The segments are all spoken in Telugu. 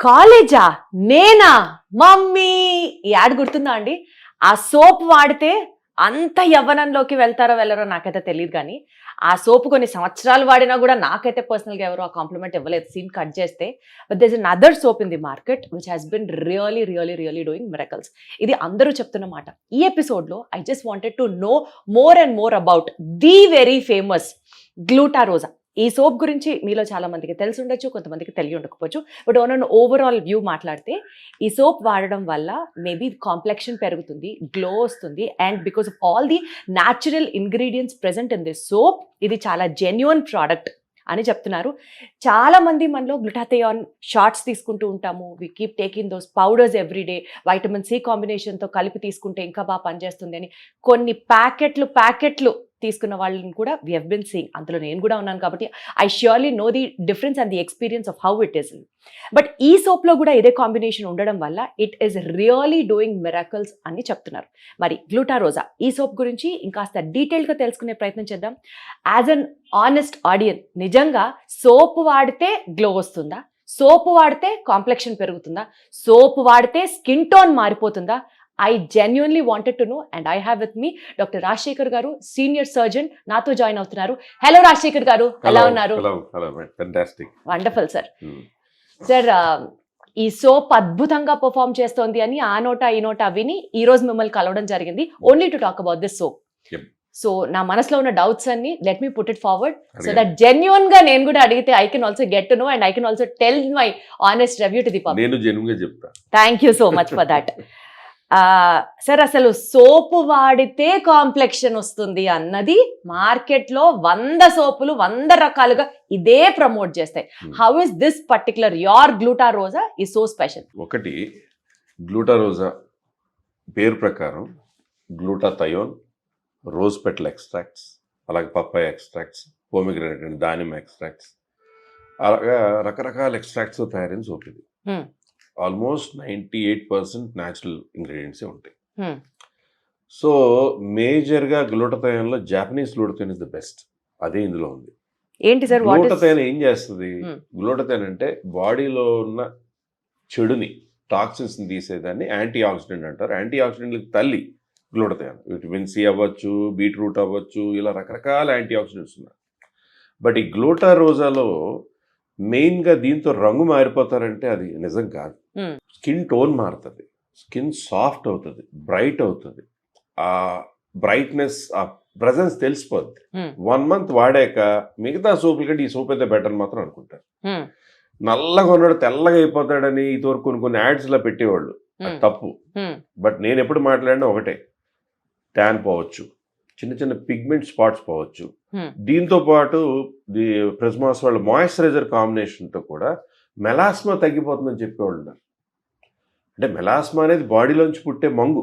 కాలేజా? నేనా? మమ్మీ! ఈ యాడ్ గుర్తుందా అండి? ఆ సోప్ వాడితే అంత యవ్వనంలోకి వెళ్తారో వెళ్ళరో నాకైతే తెలియదు కానీ, ఆ సోప్ కొన్ని సంవత్సరాలు వాడినా కూడా నాకైతే పర్సనల్‌గా ఎవరు ఆ కాంప్లిమెంట్ ఇవ్వలేదు సీన్ కట్ చేస్తే. But there is another soap in the market which has been really doing miracles. ఇది అందరూ చెప్తున్న మాట. ఈ ఎపిసోడ్‌లో I just wanted to know more and more about the very famous Glutarosa. ఈ సోప్ గురించి మీలో చాలా మందికి తెలిసి ఉండొచ్చు, కొంతమందికి తెలియ ఉండకపోవచ్చు. But on an overall view మాట్లాడితే ఈ సోప్ వాడడం వల్ల మేబీ కాంప్లెక్షన్ పెరుగుతుంది, గ్లో వస్తుంది, and because of all the natural ingredients present in this soap ఇది చాలా జెన్యూన్ ప్రోడక్ట్ అని చెప్తున్నారు. చాలా మంది మనలో గ్లూటాథియాన్ షార్ట్స్ తీసుకుంటూ ఉంటాము. We keep taking those powders everyday. Vitamin C కాంబినేషన్తో కలిపి తీసుకుంటే ఇంకా బాగా పనిచేస్తుంది అని కొన్ని ప్యాకెట్లు తీసుకున్న వాళ్ళని కూడా వీ హెవ్ బిన్ సీయింగ్. అందులో నేను కూడా ఉన్నాను కాబట్టి I surely know the difference and the experience of how it is. But ఈ సోప్లో కూడా ఇదే కాంబినేషన్ ఉండడం వల్ల it is really doing miracles అని చెప్తున్నారు. మరి గ్లూటారోజా ఈ సోప్ గురించి ఇంకాస్త డీటెయిల్గా తెలుసుకునే ప్రయత్నం చేద్దాం. యాజ్ అన్ ఆనెస్ట్ ఆడియన్స్, నిజంగా సోప్ వాడితే గ్లో వస్తుందా? సోప్ వాడితే కాంప్లెక్షన్ పెరుగుతుందా? సోప్ వాడితే స్కిన్ టోన్ మారిపోతుందా? I genuinely wanted to know, and I have with me Dr. Rajshekhar garu, senior surgeon, nato join avtunnaru. Hello Rajshekhar garu, ela unnaru? Hello, fantastic. Wonderful sir. Sir, ఈ సోప్ అద్భుతంగా పర్ఫామ్ చేస్తోంది అని ఆ నోటా ఈ నోటా విని ఈ రోజు మిమ్మల్ని కలవడం జరిగింది, only to talk about this soap. So నా మనసులో ఉన్న డౌట్స్ అన్ని let me put it forward so that genuine గా నేను కూడా అడిగితే I can also get to know and I can also tell my honest review to the public. నేను జెన్యూన్ గా చెప్తా. Thank you so much for that. Sir, అసలు సోపు వాడితే కాంప్లెక్షన్ వస్తుంది అన్నది మార్కెట్లో 100 సోపులు 100 రకాలుగా ఇదే ప్రమోట్ చేస్తాయి. How is this particular your Glutarosa ఈ సో స్పెషల్? ఒకటి, గ్లూటారోజా పేరు ప్రకారం గ్లూటాథయోన్, రోజ్ పెటల్ ఎక్స్ట్రాక్ట్స్, అలాగే పప్పాయ ఎక్స్ట్రాక్ట్స్, పోమిగ్రానేట్ అండ్ దానిమ్మ ఎక్స్ట్రాక్ట్స్, అలాగా రకరకాల ఎక్స్ట్రాక్ట్స్ తయారైన సోప్ ఇది. ఆల్మోస్ట్ 98% న్యాచురల్ ఇంగ్రీడియంట్స్ ఉంటాయి. సో మేజర్గా గ్లూటాథయోన్లో Japanese glutathione is the best. అదే ఇందులో ఉంది. ఏంటి సార్ గ్లూటాథయోన్ ఏం చేస్తుంది? గ్లూటాథయోన్ అంటే బాడీలో ఉన్న చెడుని, టాక్సిన్స్ ని తీసేదాన్ని యాంటీ ఆక్సిడెంట్ అంటారు. యాంటీ ఆక్సిడెంట్లకి తల్లి గ్లూటాథయోన్. విటమిన్ సి అవ్వచ్చు, బీట్రూట్ అవ్వచ్చు, ఇలా రకరకాల యాంటీ ఆక్సిడెంట్స్ ఉన్నాయి. బట్ ఈ గ్లూటారోజాలో మెయిన్గా దీంతో రంగు మారిపోతారంటే అది నిజం కాదు. స్కిన్ టోన్ మారుతుంది, స్కిన్ సాఫ్ట్ అవుతుంది, బ్రైట్ అవుతుంది. ఆ బ్రైట్నెస్, ఆ ప్రెజెన్స్ తెలిసిపోద్ది. 1 month వాడాక మిగతా సోపుల కంటే ఈ సోప్ అయితే బెటర్ అని మాత్రం అనుకుంటారు. నల్లగా ఉన్నాడు తెల్లగా అయిపోతాడని ఇదివరకు కొన్ని యాడ్స్ లా పెట్టేవాళ్ళు, అది తప్పు. బట్ నేను ఎప్పుడు మాట్లాడినా ఒకటే, ట్యాన్ పోవచ్చు, చిన్న చిన్న పిగ్మెంట్ స్పాట్స్ పోవచ్చు. దీంతో పాటు ప్రెస్మాస్ వాళ్ళ మాయిశ్చరైజర్ కాంబినేషన్తో కూడా మెలాస్మా తగ్గిపోతుందని చెప్పేవాళ్ళు ఉన్నారు. అంటే మెలాస్మా అనేది బాడీలోంచి పుట్టే మంగు,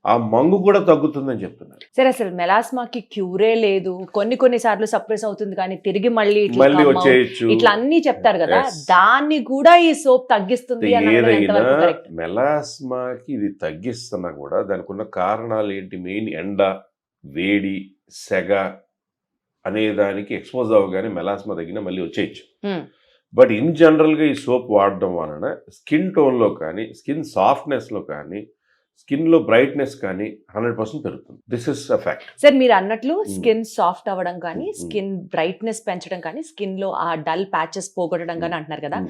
ఆ మంగు కూడా తగ్గుతుందని చెప్తున్నారు. సరే, అసలు మెలాస్మాకి క్యూరే లేదు, కొన్ని సార్లు సప్రెస్ అవుతుంది కానీ తిరిగి మళ్ళీ వచ్చేయచ్చు, ఇట్లా అన్ని చెప్తారు కదా, దాన్ని కూడా ఈ సోప్ తగ్గిస్తుంది. ఏదైనా మెలాస్మాకి ఇది తగ్గిస్తున్నా కూడా దానికి ఉన్న కారణాలు ఏంటి? మెయిన్ ఎండ, వేడి, సెగ అనే దానికి ఎక్స్పోజ్ అవ్వగానే మెలాస్మా తగ్గినా మళ్ళీ వచ్చేయచ్చు. బట్ ఇన్ జనరల్గా ఈ సోప్ వాడడం వలన స్కిన్ టోన్లో కానీ, స్కిన్ సాఫ్ట్నెస్లో కానీ, స్కిన్లో బ్రైట్నెస్ కానీ 100% పెరుగుతుంది. This is a fact. Sir, మీరు అన్నట్లు స్కిన్ సాఫ్ట్ అవ్వడం కానీ, స్కిన్ బ్రైట్నెస్ పెంచడం కానీ, స్కిన్లో ఆ డల్ ప్యాచెస్ పోగొట్టడం కానీ అంటున్నారు కదా,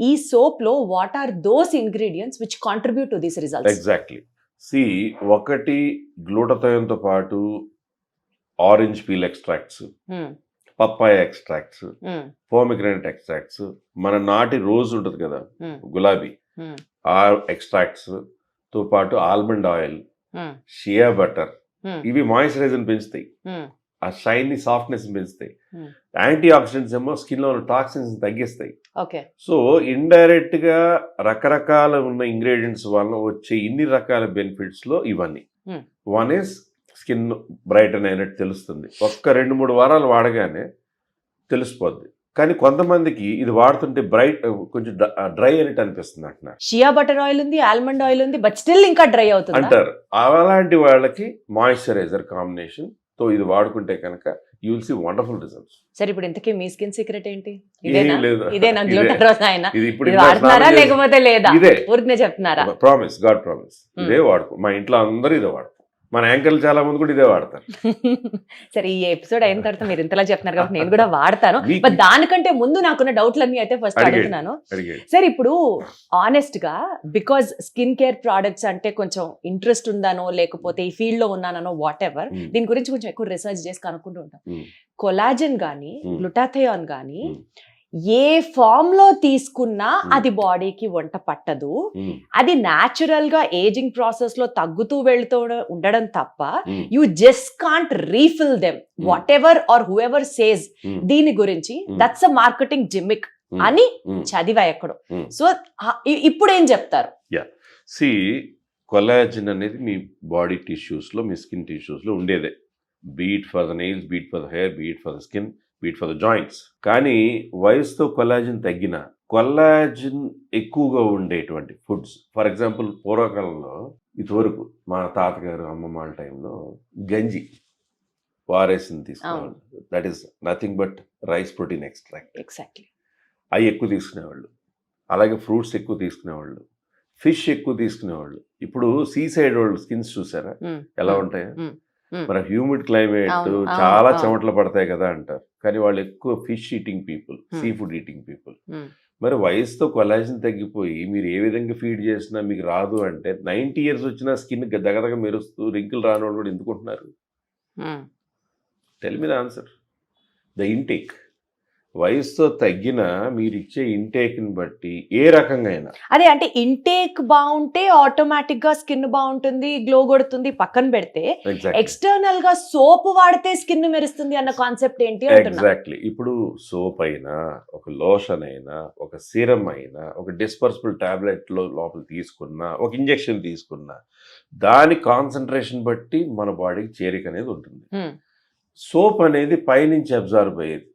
ఈ సోప్లో what are those ingredients which contribute to this results? Exactly. ఒకటి, గ్లూటాథయోన్తో పాటు orange peel extracts, papaya extracts, pomegranate extracts, మన నాటి రోజ్ ఉంటుంది కదా గులాబీ, ఆ ఎక్స్ట్రాక్ట్స్ తో పాటు ఆల్మండ్ ఆయిల్, షియా బటర్, ఇవి మాయిశ్చరైజర్ పెంచుతాయి, ఆ షైనీ సాఫ్ట్నెస్ పెంచుతాయి. యాంటీ ఆక్సిడెంట్స్ ఏమో స్కిన్ లో ఉన్న టాక్సిన్స్ తగ్గిస్తాయి. సో ఇండైరెక్ట్ గా రకరకాల ఉన్న ఇంగ్రీడియంట్స్ వల్ల వచ్చే ఇన్ని రకాల బెనిఫిట్స్ లో ఇవన్నీ. వన్ ఇస్ స్కిన్ బ్రైటన్ అయినట్టు తెలుస్తుంది, ఒక్క 2-3 వారాలు వాడగానే తెలిసిపోద్ది. కానీ కొంతమందికి ఇది వాడుతుంటే కొంచెం డ్రై అయినట్టు అనిపిస్తుంది అంటున్నారు. షియా బటర్ ఆయిల్ ఉంది, ఆల్మండ్ ఆయిల్ ఉంది, బట్ స్టిల్ ఇంకా డ్రై అవుతుంది అంటారు. అలాంటి వాళ్ళకి మాయిశ్చరైజర్ కాంబినేషన్ తో ఇది వాడుకుంటే కనుక you will see wonderful results. సరే ఇప్పుడు ఇంతకీ మీ స్కిన్ సీక్రెట్ ఏంటి? ఏం లేదు. ఇదేనా గ్లూటాథయోన్? ఇది ఇప్పుడు ఇది ఇంట్లో వాడుతున్నారా స్నానం చేసి- లేకపోతే లేదా? ఇదే ఊరికనే చెప్తున్నారా? ప్రామిస్, గాడ్ ప్రామిస్, ఇదే వాడుకో. మా ఇంట్లో అందరూ ఇదే వాడతారు. మన యాంకర్లు చాలా మంది కూడా ఇదే వాడతారు. సరే ఈ ఎపిసోడ్ అయిన తర్వాత మీరు ఇంతలా చెప్తున్నారు కాబట్టి నేను కూడా వాడతాను. మీకు- బట్ దానికంటే ముందు నాకున్న డౌట్లన్నీ అయితే ఫస్ట్ అడిగేయండి. అడుగుతున్నాను. అడిగేది. సరే ఇప్పుడు ఆనెస్ట్ గా బికాజ్ స్కిన్ కేర్ ప్రోడక్ట్స్ అంటే కొంచెం ఇంట్రెస్ట్ ఉందానో లేకపోతే ఈ ఫీల్డ్ లో ఉన్నానో వాట్ ఎవర్, Mm. దీని గురించి కొంచెం ఎక్కువ రీసెర్చ్ చేసి కనుక్కుంటూ ఉంటాం. Mm. కొలాజన్ గానీ Mm. గ్లూటాథయోన్ గానీ Mm. ఏ ఫామ్ లో తీసుకున్నా Mm. అది బాడీకి వంట పట్టదు. Mm. అది న్యాచురల్ గా ఏజింగ్ ప్రాసెస్ లో తగ్గుతూ వెళ్తూ ఉండడం తప్ప Mm. You just can't refill them Mm. Whatever or whoever says Mm. దీని గురించి Mm. That's a marketing gimmick Mm. అని Mm. చదివా ఎక్కడో. Mm. సో ఇప్పుడు ఏం చెప్తారు? సి కొలాజిన్ అనేది మీ బాడీ టిష్యూస్లో, మీ స్కిన్ టిష్యూస్లో ఉండేదే. Beat for the nails, beat for the hair, beat for the skin, beat for the joints. కానీ వయసుతో కొలాజిన్ తగ్గిన, కొలాజిన్ ఎక్కువగా ఉండేటువంటి ఫుడ్స్, ఫర్ ఎగ్జాంపుల్ పూర్వకాలంలో ఇదివరకు మా తాతగారు అమ్మమ్మ వాళ్ళ టైంలో గంజి వారేసింది తీసుకునేవాళ్ళు. That is nothing but rice protein extract. Exactly. అవి ఎక్కువ తీసుకునేవాళ్ళు. అలాగే ఫ్రూట్స్ ఎక్కువ తీసుకునేవాళ్ళు, ఫిష్ ఎక్కువ తీసుకునేవాళ్ళు. ఇప్పుడు సీ సైడ్ వాళ్ళు స్కిన్స్ చూసారా ఎలా ఉంటాయి? మన హ్యూమిడ్ క్లైమేట్ అవును, చాలా అవును. చెమటలు పడతాయి కదా అంటారు, కానీ వాళ్ళు ఎక్కువ fish eating people, sea food eating people. మరి వయసుతో కొలాజిన్ తగ్గిపోయి మీరు ఏ విధంగా ఫీడ్ చేసినా మీకు రాదు అంటే 90 years వచ్చినా స్కిన్ దగదగ మెరుస్తూ రింకులు రాని వాళ్ళు కూడా ఎందుకుంటున్నారు? Tell me the answer. The intake. వయసుతో తగ్గిన మీరు ఇచ్చే ఇంటేక్ని బట్టి ఏ రకంగా అయినా, అదే అంటే ఇంటేక్ బాగుంటే ఆటోమేటిక్ గా స్కిన్ బాగుంటుంది, గ్లో కొడుతుంది పక్కన పెడితే, ఎక్స్టర్నల్ గా సోప్ వాడితే స్కిన్ మెరుస్తుంది అన్న కాన్సెప్ట్ ఏంటి అంటున్నా. ఎగ్జాక్ట్లీ. ఇప్పుడు సోప్ అయినా, ఒక లోషన్ అయినా, ఒక సీరం అయినా, ఒక డిస్పర్సిబుల్ టాబ్లెట్ లోపల తీసుకున్నా, ఒక ఇంజెక్షన్ తీసుకున్నా, దాని కాన్సన్ట్రేషన్ బట్టి మన బాడీకి చేరిక అనేది ఉంటుంది. సోప్ అనేది పైనుంచి అబ్జర్వ్ అయ్యేది.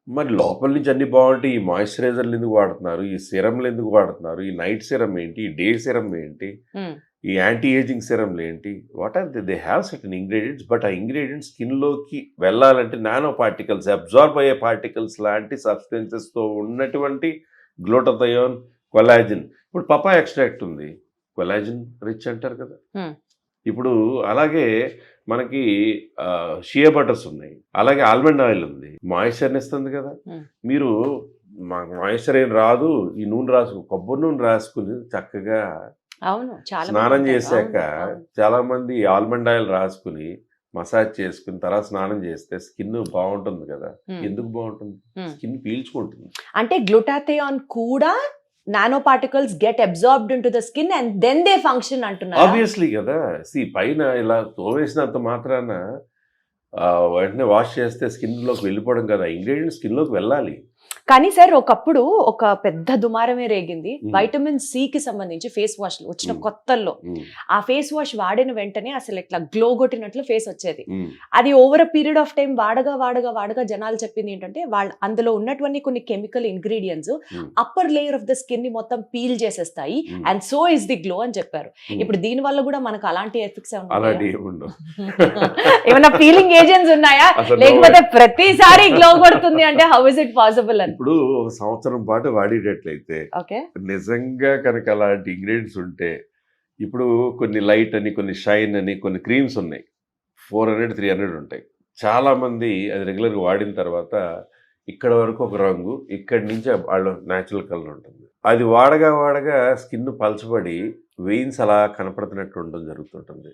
మరి లోపల నుంచి అన్ని బాగుంటాయి. ఈ మాయిశ్చరైజర్లు ఎందుకు వాడుతున్నారు, ఈ సిరంలు ఎందుకు వాడుతున్నారు, ఈ నైట్ సిరం ఏంటి, ఈ డే సిరం ఏంటి, ఈ యాంటీ ఏజింగ్ సిరంలు ఏంటి, what are they have certain ingredients. But ఆ ఇంగ్రీడియంట్స్ స్కిన్లోకి వెళ్ళాలంటే నానో పార్టికల్స్, అబ్జార్బ్ అయ్యే పార్టికల్స్ లాంటి సబ్స్టెన్సెస్తో ఉన్నటువంటి గ్లూటాథయోన్, కొలాజిన్. ఇప్పుడు పపాయ ఎక్స్ట్రాక్ట్ ఉంది, కొలాజిన్ రిచ్ అంటారు కదా. ఇప్పుడు అలాగే మనకి షియా బటర్స్ ఉన్నాయి, అలాగే ఆల్మండ్ ఆయిల్ ఉంది, మాయిశ్చర్ని ఇస్తుంది కదా. మీరు మాయిశ్చర్ ఏం రాదు, ఈ నూనె రాసుకు, కొబ్బరి నూనె రాసుకుని చక్కగా స్నానం చేశాక, చాలా మంది ఆల్మండ్ ఆయిల్ రాసుకుని మసాజ్ చేసుకుని తర్వాత స్నానం చేస్తే స్కిన్ బాగుంటుంది కదా. ఎందుకు బాగుంటుంది? స్కిన్ పీల్చుకుంటుంది. అంటే గ్లూటాథయోన్ కూడా nano particles get absorbed into the skin and then they function అంటున్నారు. ఆబ్వియస్లీ కదా. పైన ఇలా తోవేసినంత మాత్రాన వెంటనే వాష్ చేస్తే స్కిన్ లోకి వెళ్ళిపోవడం కదా. ఇంగ్రీడియంట్ స్కిన్ లోకి వెళ్ళాలి. కానీ సార్ ఒకప్పుడు ఒక పెద్ద దుమారమే రేగింది వైటమిన్ సి కి సంబంధించి ఫేస్ వాష్ వచ్చిన కొత్తల్లో. ఆ ఫేస్ వాష్ వాడిన వెంటనే అసలు ఇట్లా గ్లో కొట్టినట్లు ఫేస్ వచ్చేది. అది over a period of time వాడగా జనాలు చెప్పింది ఏంటంటే వాళ్ళ అందులో ఉన్నటువంటి కొన్ని chemical ingredients upper layer of the skin ని మొత్తం పీల్ చేసేస్తాయి and so is the glow అని చెప్పారు. ఇప్పుడు దీని వల్ల కూడా మనకు అలాంటి ఎఫెక్ట్స్ ఏమైనా పీలింగ్ ఏజెంట్స్ ఉన్నాయా, లేకపోతే ప్రతిసారి గ్లో కొడుతుంది అంటే హౌ ఇస్ ఇట్ పాసిబుల్ అని? ఇప్పుడు ఒక సంవత్సరం పాటు వాడేటట్లయితే నిజంగా కనుక అలాంటి ఇంగ్రీడియంట్స్ ఉంటే, ఇప్పుడు కొన్ని లైట్ అని, కొన్ని షైన్ అని, కొన్ని క్రీమ్స్ ఉన్నాయి, 400-300 ఉంటాయి. చాలా మంది అది రెగ్యులర్గా వాడిన తర్వాత ఇక్కడ వరకు ఒక రంగు, ఇక్కడి నుంచి వాళ్ళ న్యాచురల్ కలర్ ఉంటుంది. అది వాడగా స్కిన్ పలచబడి వెయిన్స్ అలా కనపడుతున్నట్టు ఉండడం జరుగుతుంటుంది.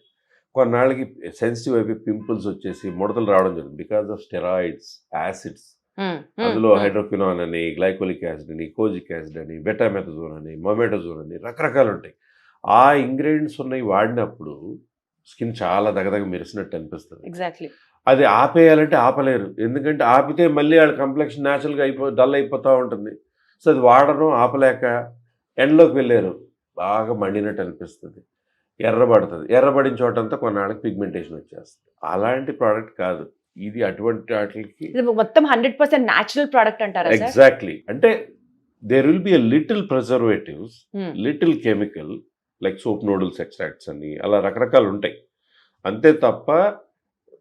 కొన్నాళ్ళకి సెన్సిటివ్ అయిపోయి పింపుల్స్ వచ్చేసి ముడతలు రావడం జరుగుతుంది. Because of steroids, acids. అందులో హైడ్రోక్వినాన్ అని, గ్లైకోలిక్ యాసిడ్ అని, కోజిక్ యాసిడ్ అని, బెటామెథజోన్ అని, మొమెటజోన్ అని రకరకాలు ఉంటాయి. ఆ ఇంగ్రీడియంట్స్ ఉన్నాయి వాడినప్పుడు స్కిన్ చాలా దగదగ మెరిసినట్టు అనిపిస్తుంది. ఎగ్జాక్ట్లీ. అది ఆపేయాలంటే ఆపలేరు, ఎందుకంటే ఆపితే మళ్ళీ వాళ్ళ కంప్లెక్షన్ న్యాచురల్గా డల్ అయిపోతూ ఉంటుంది. సో అది వాడడం ఆపలేక ఎండ్లోకి వెళ్ళారు, బాగా మండినట్టు అనిపిస్తుంది, ఎర్రబడిన చోటంతా కొన్నాళ్ళకి పిగ్మెంటేషన్ వచ్చేస్తుంది. అలాంటి ప్రోడక్ట్ కాదు ఇది. అటువంటి వాటికి మొత్తం 100% న్యాచురల్ ప్రోడక్ట్ అంటారా? ఎగ్జాక్ట్లీ. అంటే there will be a little preservatives, little chemical like soap noodles extracts అని, అలా రకరకాలు ఉంటాయి అంతే తప్ప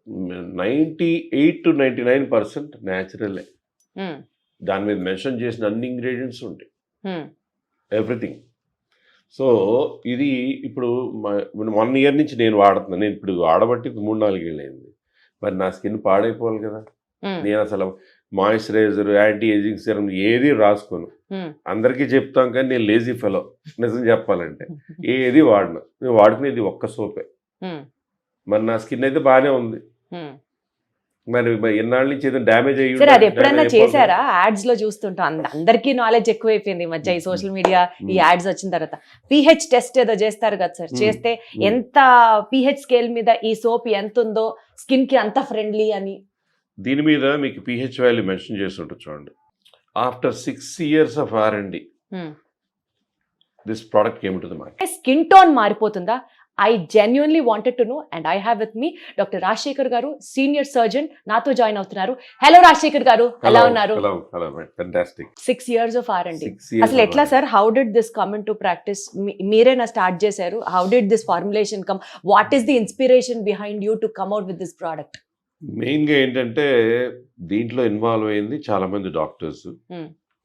98-99% న్యాచురలే. దాని మీద మెన్షన్ చేసిన అన్ని ఇంగ్రీడియంట్స్ ఉంటాయి, ఎవ్రీథింగ్. సో ఇది ఇప్పుడు 1 year నుంచి నేను వాడుతున్నాను. నేను ఇప్పుడు వాడబట్టి 3-4 ఏళ్ళు అయింది. మరి నా స్కిన్ పాడైపోవాలి కదా. నేను అసలు మాయిశ్చరైజర్, యాంటీ ఏజింగ్ సిరం ఏది రాసుకోను. అందరికీ చెప్తాం కానీ నేను లేజీ ఫెలో, నిజం చెప్పాలంటే ఏది వాడను. నేను వాడుకునేది ఒక్క సోపే. మరి నా స్కిన్ అయితే బాగానే ఉంది. మరి ఎన్నాళ్ళ నుంచి ఏదో డ్యామేజ్ అయ్యి సరే, అది ఎప్పుడైనా చేశారా? యాడ్స్ లో చూస్తుంటాం, అందరికీ నాలెడ్జ్ ఎక్కువైపోయింది ఈ మధ్య, ఈ సోషల్ మీడియా ఈ యాడ్స్ వచ్చిన తర్వాత. pH టెస్ట్ ఏదో చేస్తారు కదా సార్, చేస్తే ఎంత pH స్కేల్ మీద ఈ సోప్ ఎంత ఉందో స్కిన్ కి అంత ఫ్రెండ్లీ అని. దీని మీద మీకు pH వాల్యూ మెన్షన్ చేసి ఉంటుంది చూడండి. After 6 years of R&D this product came to the market. Skin tone మారిపోతుందా? I genuinely wanted to know, and I have with me Dr. Rajshekhar garu, senior surgeon, nato join avtunnaru. Hello Rajshekhar garu, ela unnaru? Hello, fantastic. 6 years of R&D. Aslu etla sir, how did this come into practice? Mere na start chesaru. How did this formulation come? What is the inspiration behind you to come out with this product? మెయిన్గా ఏంటంటే దీంట్లో ఇన్వాల్వ్ అయింది చాలా మంది డాక్టర్స్,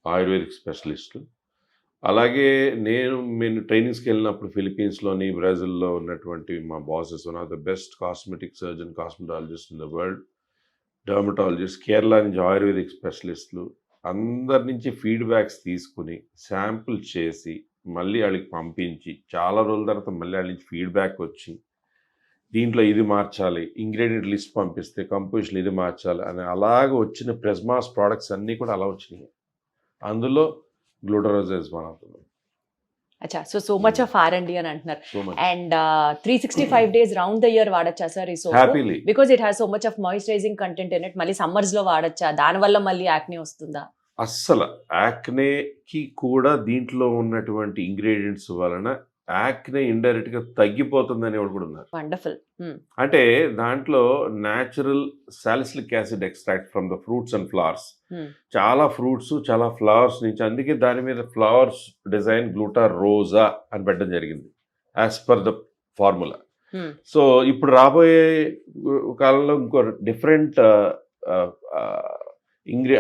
ఆయుర్వేదిక్ స్పెషలిస్టులు. అలాగే నేను ట్రైనింగ్స్కి వెళ్ళినప్పుడు ఫిలిపీన్స్లోని, బ్రెజిల్లో ఉన్నటువంటి మా bosses, one of the best cosmetic surgeon, cosmetologist in the world, dermatologist, Kerala నుంచి ఆయుర్వేదిక్ స్పెషలిస్టులు, అందరి నుంచి ఫీడ్బ్యాక్స్ తీసుకుని శాంపుల్ చేసి మళ్ళీ వాళ్ళకి పంపించి చాలా రోజుల తర్వాత మళ్ళీ వాళ్ళ నుంచి ఫీడ్బ్యాక్ వచ్చి దీంట్లో ఇది మార్చాలి, ఇంగ్రీడియంట్ లిస్ట్ పంపిస్తే కంపోజిషన్ ఇది మార్చాలి అని అలాగ వచ్చిన ప్రెస్మాస్ ప్రోడక్ట్స్ అన్నీ కూడా అలా వచ్చినాయి. అందులో గ్లూటరోజా ఇస్ వన్ ఆఫ్ దెమ్. అచ్చా, సో మచ్ ఆఫ్ R&D అని అంటున్నారు. And 365 days round the year వాడచ్చా సార్ ఈ soap? Happily, because it has so much of moisturising content in it. మళ్ళీ సమ్మర్స్ లో వాడచ్చా? దానివల్ల మళ్ళీ యాక్నే వస్తుందా? అస్సలు యాక్నేకి కూడా దీంట్లో ఉన్నటువంటి ఇంగ్రీడియంట్స్ వలన యాక్నే ఇండైరెక్ట్ గా తగ్గిపోతుందని కూడా ఉన్నారు. వండర్ఫుల్. అంటే దాంట్లో natural salicylic acid extract from the fruits and flowers, చాలా ఫ్రూట్స్ చాలా ఫ్లవర్స్ నుంచి, అందుకే దాని మీద ఫ్లవర్స్ డిజైన్ గ్లూటారోజా అని పెట్టడం జరిగింది as per the formula. So ఇప్పుడు రాబోయే కాలంలో ఇంకో డిఫరెంట్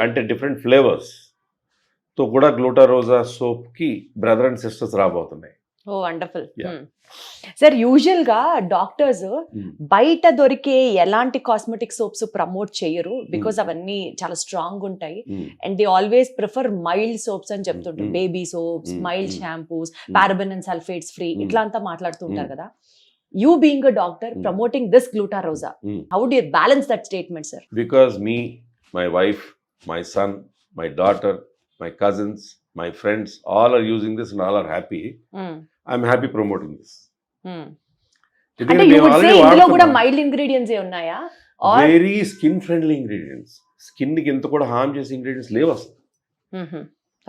అంటే డిఫరెంట్ ఫ్లేవర్స్ తో కూడా గ్లూటారోజా సోప్ కి బ్రదర్ అండ్ సిస్టర్స్ రాబోతున్నాయి. ఓ వండర్ఫుల్. సార్, యూజువల్ గా డాక్టర్స్ బయట దొరికే ఎలాంటి కాస్మెటిక్ సోప్స్ ప్రమోట్ చేయరు, బికాస్ అవన్నీ చాలా స్ట్రాంగ్ ఉంటాయి. And they always prefer mild soaps అని చెప్తుంటారు. Baby soaps, mild shampoos, paraben and sulphates free, ఇట్లా అంతా మాట్లాడుతుంటారు కదా. You being a doctor promoting this Glutarosa, how do you balance that statement, sir? Because me, my wife, my son, my daughter, my cousins, my friends, all are using this and all are happy. I'm happy promoting this. అంటే you would say ఇందులో కూడా మైల్డ్ ఇంగ్రీడియంట్స్ ఏ ఉన్నాయా? Very skin friendly ingredients. Skin కి ఎంత కూడా హార్మ్ చేసే ఇంగ్రీడియంట్స్ లేవు అసలు.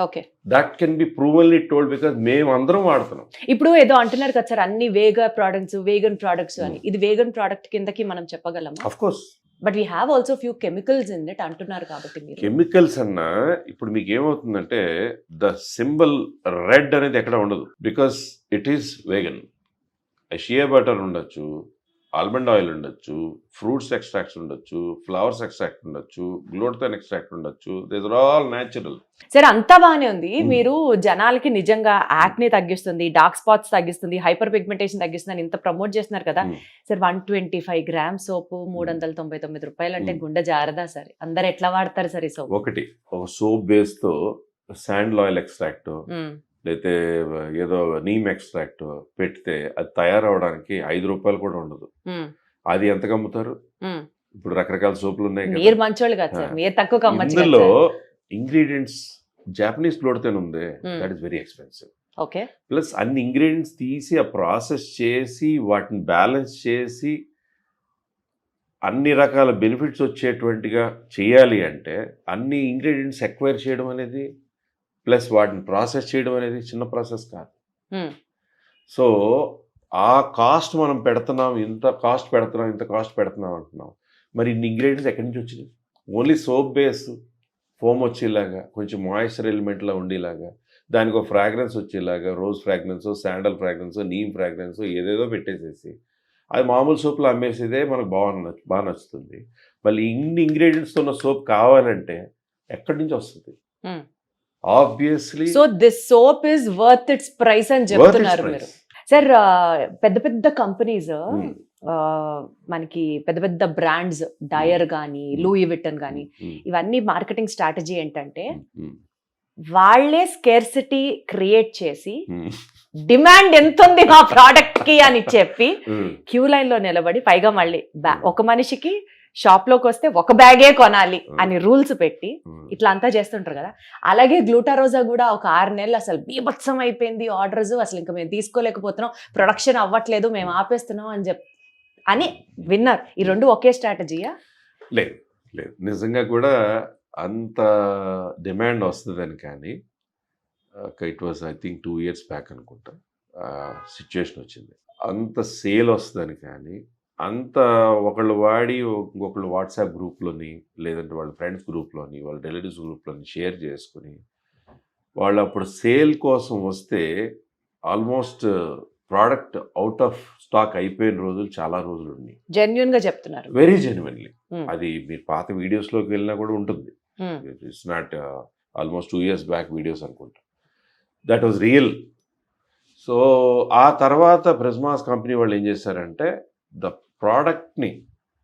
Okay, that can be provenly told because మేము అందరం వాడుతున్నాం. ఇప్పుడు ఏదో అంటున్నారు కదా సార్, అన్ని వేగన్ ప్రొడక్ట్స్ అని. ఇది వేగన్ ప్రోడక్ట్ కిందకి మనం చెప్పగలమా? Of course, but we have also few chemicals in it అంటున్నారు కాబట్టి మీరు. కెమికల్స్ అన్నా ఇప్పుడు మీకు ఏమవుతుందంటే ద సింబల్ రెడ్ అనేది ఎక్కడ ఉండదు, because it is vegan. Shea butter ఉండొచ్చు, ఆల్మండ్ ఆయిల్ ఉండొచ్చు, ఫ్రూట్స్ ఎక్స్ట్రాక్ట్స్ ఉండొచ్చు, ఫ్లవర్స్ ఎక్స్ట్రాక్ట్ ఉండొచ్చు, గ్లూటథైన్ ఎక్స్ట్రాక్ట్ ఉండొచ్చు. These are all natural. Sir, అంతా బాగానే ఉంది. మీరు జనాలకి నిజంగా యాక్నే తగ్గిస్తుంది, డార్క్ స్పాట్స్ తగ్గిస్తుంది, హైపర్ పిగ్మెంటేషన్ తగ్గిస్తుంది అని ఇంత ప్రమోట్ చేస్తున్నారు కదా సార్. 125 grams సోపు 399 రూపాయలు అంటే గుండె జారదా సార్? అందరు ఎట్లా వాడతారు సార్ ఈ సోప్? ఒక సోప్ బేస్ తో శాండల్ ఆయిల్ ఎక్స్ట్రాక్ట్ లేతే ఏదో నీమ్ ఎక్స్ట్రాక్ట్ పెడితే అది తయారవడానికి 5 రూపాయలు కూడా ఉండదు. అది ఎంతకు అమ్ముతారు? ఇప్పుడు రకరకాల సోపులు ఉన్నాయి కదా. మీరు మంచోళ్ళు కదా సార్, మీరు తక్కువ అమ్మచ్చు. ఇందులో ఇంగ్రీడియంట్స్ జాపనీస్ గ్లూటథైన్ ఉంది, that is very expensive. Okay, plus అన్ని ఇంగ్రీడియంట్స్ తీసి ఆ ప్రాసెస్ చేసి వాటిని బ్యాలెన్స్ చేసి అన్ని రకాల బెనిఫిట్స్ వచ్చేటువంటిగా చేయాలి అంటే అన్ని ఇంగ్రీడియంట్స్ ఎక్వైర్ చేయడం అనేది ప్లస్ వాటిని ప్రాసెస్ చేయడం అనేది చిన్న ప్రాసెస్ కాదు. సో ఆ కాస్ట్ మనం పెడుతున్నాం, ఇంత కాస్ట్ పెడుతున్నాం అంటున్నాం. మరి ఇన్ని ఇంగ్రీడియంట్స్ ఎక్కడి నుంచి వచ్చినాయి? ఓన్లీ సోప్ బేస్ ఫోమ్ వచ్చేలాగా, కొంచెం మాయిశ్చర్ ఎలిమెంట్లా ఉండేలాగా, దానికి ఒక ఫ్రాగ్రెన్స్ వచ్చేలాగా, rose fragrance, sandal fragrance, neem fragrance ఏదేదో పెట్టేసేసి అది మామూలు సోప్లో అమ్మేసేదే మనకు బాగా నచ్చుతుంది. మళ్ళీ ఇన్ని ఇంగ్రీడియంట్స్తో ఉన్న సోప్ కావాలంటే ఎక్కడి నుంచి వస్తుంది? Obviously so this soap is worth it's price అని చెప్తున్నారు మీరు. సార్ పెద్ద పెద్ద కంపెనీస్ మనకి పెద్ద పెద్ద బ్రాండ్స్ డయర్ కానీ లూయి విటన్ కానీ ఇవన్నీ మార్కెటింగ్ స్ట్రాటజీ ఏంటంటే వాళ్ళే స్కేర్సిటీ క్రియేట్ చేసి డిమాండ్ ఎంత ఉంది మా ప్రోడక్ట్ కి అని చెప్పి క్యూ లైన్ లో నిలబడి పైగా మళ్ళీ ఒక మనిషికి షాప్ లోకి వస్తే ఒక బ్యాగే కొనాలి అని రూల్స్ పెట్టి ఇట్లా అంతా చేస్తుంటారు కదా. అలాగే గ్లూటారోజా కూడా ఒక 6 నెలలు అసలు బీభత్సం అయిపోయింది ఆర్డర్స్, అసలు ఇంకా మేము తీసుకోలేకపోతున్నాం, ప్రొడక్షన్ అవ్వట్లేదు, మేము ఆపేస్తున్నాం అని విన్నారు. ఈ రెండు ఒకే స్ట్రాటజీయా? లేదు లేదు, నిజంగా కూడా అంత డిమాండ్ వస్తుందని కానీ it was I think 2 years back అనుకుంటా సిచ్యువేషన్ వచ్చింది. అంత సేల్ వస్తుందని కానీ అంత ఒకళ్ళు వాడి ఇంకొకళ్ళు వాట్సాప్ గ్రూప్లోని లేదంటే వాళ్ళ ఫ్రెండ్స్ గ్రూప్లోని వాళ్ళ రిలేటివ్స్ గ్రూప్లోని షేర్ చేసుకుని వాళ్ళు అప్పుడు సేల్ కోసం వస్తే almost product out of stock అయిపోయిన రోజులు చాలా రోజులు ఉన్నాయి. జెన్యున్ గా చెప్తున్నారు, వెరీ జెన్యున్లీ. అది మీరు పాత వీడియోస్లోకి వెళ్ళినా కూడా ఉంటుంది. It's not almost 2 years back videos అనుకుంటా. That was real. సో ఆ తర్వాత ప్రిజ్మాస్ కంపెనీ వాళ్ళు ఏం చేశారంటే ద ప్రోడక్ట్ని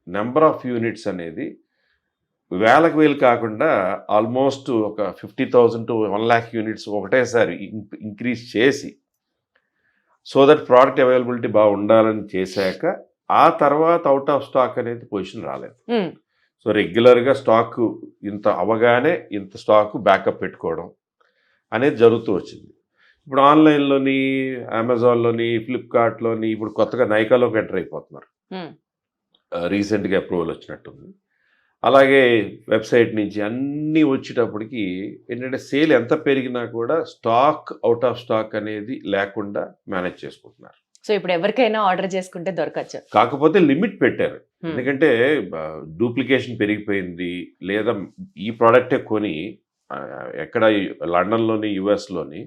నెంబర్ ఆఫ్ యూనిట్స్ అనేది వేలు కాకుండా ఆల్మోస్ట్ ఒక 50,000 to 1 lakh యూనిట్స్ ఒకటేసారి ఇంక్రీజ్ చేసి సో దట్ ప్రోడక్ట్ అవైలబిలిటీ బాగా ఉండాలని చేశాక ఆ తర్వాత అవుట్ ఆఫ్ స్టాక్ అనేది పొజిషన్ రాలేదు. సో రెగ్యులర్గా స్టాక్ ఇంత అవగానే ఇంత స్టాక్ బ్యాకప్ పెట్టుకోవడం అనేది జరుగుతూ వచ్చింది. ఇప్పుడు ఆన్లైన్లోని అమెజాన్లోని ఫ్లిప్కార్ట్లోని ఇప్పుడు కొత్తగా నైకాలోకి ఎంటర్ అయిపోతున్నారు. రీసెంట్గా అప్రూవల్ వచ్చినట్టుంది. అలాగే వెబ్సైట్ నుంచి అన్నీ వచ్చేటప్పటికి ఏంటంటే సేల్ ఎంత పెరిగినా కూడా స్టాక్ అవుట్ ఆఫ్ స్టాక్ అనేది లేకుండా మేనేజ్ చేసుకుంటున్నారు. సో ఇప్పుడు ఎవరికైనా ఆర్డర్ చేసుకుంటే దొరకచ్చు, కాకపోతే లిమిట్ పెట్టారు. ఎందుకంటే డూప్లికేషన్ పెరిగిపోయింది, లేదా ఈ ప్రోడక్టే కొని ఎక్కడ లండన్లోని యుఎస్లోని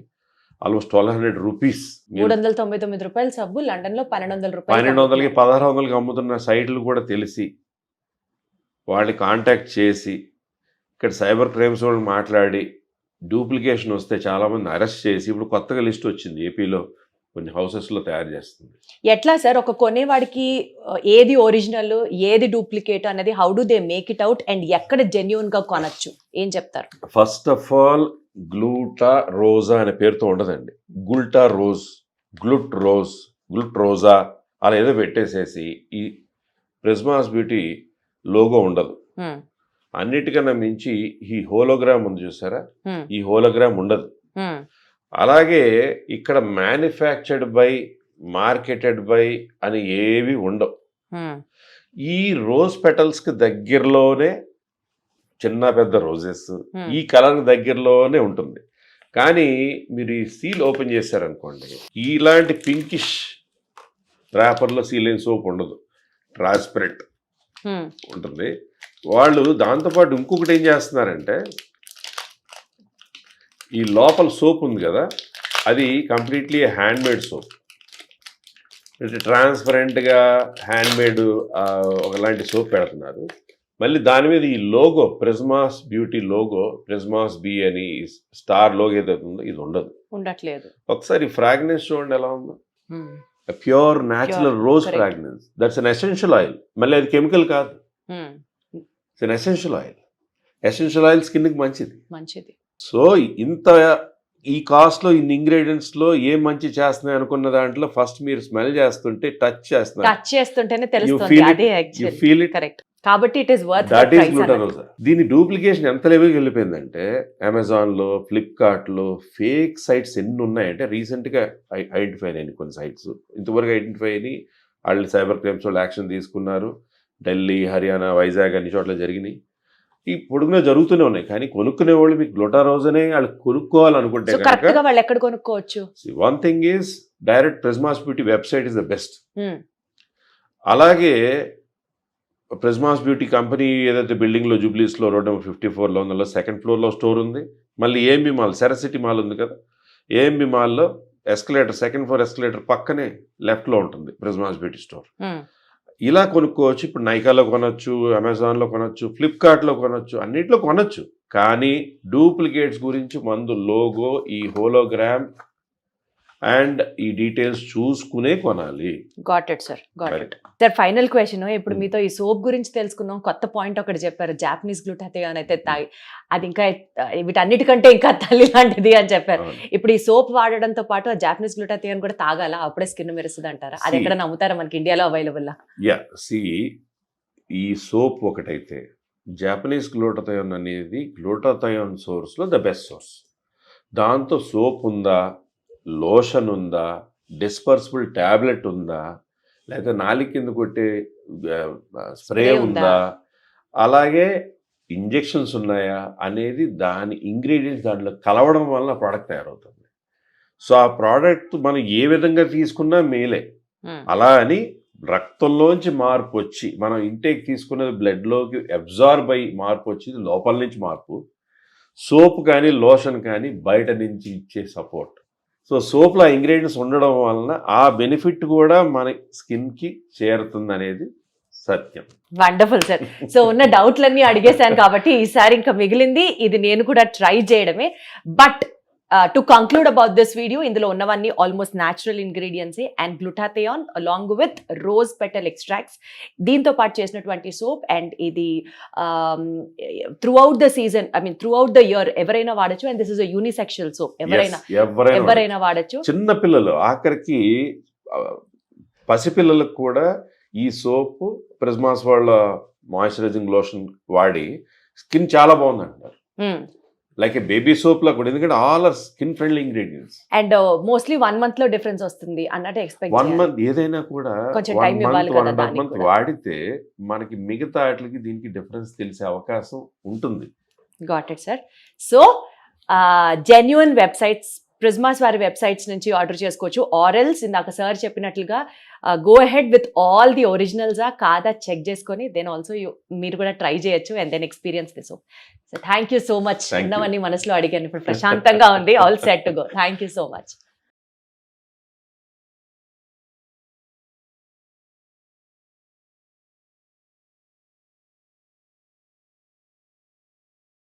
ఆల్మోస్ట్ 1,200 రూపీస్, 399 రూపాయలు సబ్బు లండన్ లో 1,200 రూపాయలు, 1,200కి 1,600కి అమ్ముతున్న సైట్లు కూడా తెలిసి వాళ్ళని కాంటాక్ట్ చేసి ఇక్కడ సైబర్ క్రైమ్స్ వాళ్ళు మాట్లాడి డూప్లికేషన్ వస్తే చాలామంది అరెస్ట్ చేసి ఇప్పుడు కొత్తగా లిస్ట్ వచ్చింది ఏపీలో కొన్ని హౌసెస్లో తయారు చేస్తుంది. ఎట్లా సార్ ఒక కొనేవాడికి ఏది ఒరిజినల్ ఏది డూప్లికేట్ అనేది how do they make it out and ఎక్కడ జెన్యూన్ గా కొనొచ్చు ఏం చెప్తారు? ఫస్ట్ ఆఫ్ ఆల్ గ్లూటా రోజా అనే పేరుతో ఉండదండి. గుల్టా రోజ్, గ్లుట్ రోజా అలా ఏదో పెట్టేసేసి ఈ ప్రిజ్మాస్ బ్యూటీ లోగో ఉండదు. అన్నిటికన్నా మించి ఈ హోలోగ్రామ్ ఉంది చూసారా, ఈ హోలోగ్రామ్ ఉండదు. అలాగే ఇక్కడ మ్యానుఫ్యాక్చర్డ్ బై, మార్కెటెడ్ బై అని ఏవి ఉండవు. ఈ రోజ్ పెటల్స్ కి దగ్గరలోనే చిన్న పెద్ద రోజెస్ ఈ కలర్ దగ్గరలోనే ఉంటుంది. కానీ మీరు ఈ సీల్ ఓపెన్ చేశారనుకోండి, ఇలాంటి పింకిష్ ర్యాపర్లో సీల్ అయిన సోప్ ఉండదు, ట్రాన్స్పరెంట్ ఉంటుంది. వాళ్ళు దాంతోపాటు ఇంకొకటి ఏం చేస్తున్నారంటే ఈ లోపల సోప్ ఉంది కదా, అది కంప్లీట్లీ హ్యాండ్మేడ్ సోప్, ట్రాన్స్పరెంట్గా హ్యాండ్మేడ్ ఒకలాంటి సోప్ పెడుతున్నారు. మళ్ళీ దాని మీద ఈ logo Prismas beauty logo, Prismas B అని స్టార్ లోగో ఏదైతే ఉందో ఇది ఉండట్లేదు. ఒకసారి ఫ్రాగ్రెన్స్ చూడండి ఎలా ఉందో, pure natural rose fragrance. That's an essential oil. మళ్ళీ అది కెమికల్ కాదు, it's an essential oil. Essential oil స్కిన్కి మంచిది. సో ఇంత ఈ కాస్ట్లో ఇన్ని ఇంగ్రీడియంట్స్లో ఏం మంచి చేస్తున్నాయి అనుకున్న దాంట్లో ఫస్ట్ మీరు స్మెల్ చేస్తుంటే టచ్ చేస్తుంటేనే తెలుస్తుంది. కాబట్టి it is worth that is Glutarosa. దీని డూప్లికేషన్ ఎంత లెవెల్కి వెళ్ళిపోయిందంటే అమెజాన్లో, ఫ్లిప్కార్ట్లో ఫేక్ సైట్స్ ఎన్ని ఉన్నాయంటే రీసెంట్గా ఐడెంటిఫై అయినాయి కొన్ని సైట్స్. ఇంతవరకు ఐడెంటిఫై అయినాయి, వాళ్ళు సైబర్ క్రైమ్స్ వాళ్ళు యాక్షన్ తీసుకున్నారు. ఢిల్లీ, హర్యానా, వైజాగ్ అన్ని చోట్ల జరిగినాయి. ఈ పొడుగునే జరుగుతూనే ఉన్నాయి. కానీ కొనుక్కునే వాళ్ళు మీకు గ్లూటారోజానే వాళ్ళు కొనుక్కోవాలనుకుంటే వాళ్ళు ఎక్కడ కొనుక్కోవచ్చు? One thing is direct ప్రిజ్మాస్ beauty website is the best. అలాగే ప్రిజ్మాస్ బ్యూటీ కంపెనీ ఏదైతే బిల్డింగ్లో జూబ్లీస్లో రోడ్ నెంబర్ 54లో ఉందో 2nd floorలో స్టోర్ ఉంది. మళ్ళీ ఏఎంబి మాల్, సెరసిటీ మాల్ ఉంది కదా, ఏఎంబి మాల్లో ఎస్కలేటర్, సెకండ్ ఫ్లోర్ ఎస్కలేటర్ పక్కనే లెఫ్ట్లో ఉంటుంది ప్రిజ్మాస్ బ్యూటీ స్టోర్. ఇలా కొనుక్కోవచ్చు. ఇప్పుడు నైకాలో కొనొచ్చు, అమెజాన్లో కొనొచ్చు, ఫ్లిప్కార్ట్లో కొనొచ్చు, అన్నిట్లో కొనొచ్చు. కానీ డూప్లికేట్స్ గురించి మందు లోగో, ఈ హోలోగ్రామ్ అండ్ ఈ డీటెయిల్స్ చూసుకునే కొనాలి. Got it sir, got it sir. Final question, ఇప్పుడు మీతో ఈ సోప్ గురించి తెలుసుకున్నాం, కొత్త పాయింట్ ఒకటి చెప్పారు, జాపనీస్ గ్లూటాథియోన్ అయితే తాగి అది ఇంకా వీటన్నిటికంటే ఇంకా తల్లి లాంటిది అని చెప్పారు. ఇప్పుడు ఈ సోప్ వాడడంతో పాటు ఆ జాపనీస్ గ్లూటాథియోన్ కూడా తాగాలా, అప్పుడే స్కిన్ మెరుస్తుంది అంటారా? అది ఎక్కడ నమ్ముతారా, మనకి ఇండియాలో అవైలబుల్? ఈ సోప్ ఒకటైతే జాపనీస్ గ్లూటాథియోన్ అనేది గ్లూటాథియోన్ సోర్స్లో ద బెస్ట్ సోర్స్. దాంతో సోప్ ఉందా, లోషన్ ఉందా, డిస్పర్సిబుల్ ట్యాబ్లెట్ ఉందా, లేదా నాలుగు కింద కొట్టే స్ప్రే ఉందా, అలాగే ఇంజెక్షన్స్ ఉన్నాయా అనేది దాని ఇంగ్రీడియంట్స్ దాంట్లో కలవడం వల్ల ప్రోడక్ట్ తయారవుతుంది. సో ఆ ప్రోడక్ట్ మనం ఏ విధంగా తీసుకున్నా మేలే. అలా అని రక్తంలోంచి మార్పు వచ్చి మనం ఇంటేక్ తీసుకున్నది బ్లడ్లోకి అబ్జార్బ్ అయ్యి మార్పు వచ్చి లోపల నుంచి మార్పు. సోప్ కానీ లోషన్ కానీ బయట నుంచి ఇచ్చే సపోర్ట్. సో సోప్లో ఆ ఇంగ్రీడియంట్స్ ఉండడం వలన ఆ బెనిఫిట్ కూడా మన స్కిన్కి చేరుతుంది అనేది సత్యం. Wonderful sir. సో ఉన్న డౌట్లన్నీ అడిగేశాను కాబట్టి ఈసారి ఇంకా మిగిలింది ఇది నేను కూడా ట్రై చేయడమే. But to conclude about this video, ఇందులో ఉన్నవన్నీ almost natural ingredients and glutathione along with rose petal extracts, దీంతో పాటు చేసినటువంటి సోప్. అండ్ ఇది through out the season, I mean through out the year ఎవరైనా వాడచ్చు. And this is a unisexual soap, ఎవరైనా వాడచ్చు. చిన్న పిల్లలు, ఆఖరికి పసిపిల్లలకు కూడా ఈ సోప్ ప్రిజ్మాస్ వాళ్ళ మాయిశ్చరైజింగ్ లోషన్ వాడి స్కిన్ చాలా బాగుంది అంటారు. లైక్ ఏ బేబీ సోప్ లా కూడా, ఎందుకంటే all are skin friendly ingredients. And mostly 1 month లో డిఫరెన్స్ వస్తుంది అన్నట్టు ఎక్స్పెక్ట్ 1 month ఏదైనా కూడా 1 month 1.5 month వాడితే మనకి మిగతా వాటికి దీనికి డిఫరెన్స్ తెలిసే అవకాశం ఉంటుంది. Got it sir. So genuine websites, Prismas వారి వెబ్సైట్స్ నుంచి ఆర్డర్ చేసుకోవచ్చు. ఆరెల్స్ ఇందాక సార్ చెప్పినట్లుగా go ahead with all the ఒరిజినల్సా కాదా చెక్ చేసుకొని దెన్ ఆల్సో మీరు కూడా ట్రై చేయొచ్చు and then experience this. So thank you so much. ఉన్నవన్నీ మనసులో అడిగాను, ఇప్పుడు ప్రశాంతంగా ఉంది. All set to go. Thank you so much.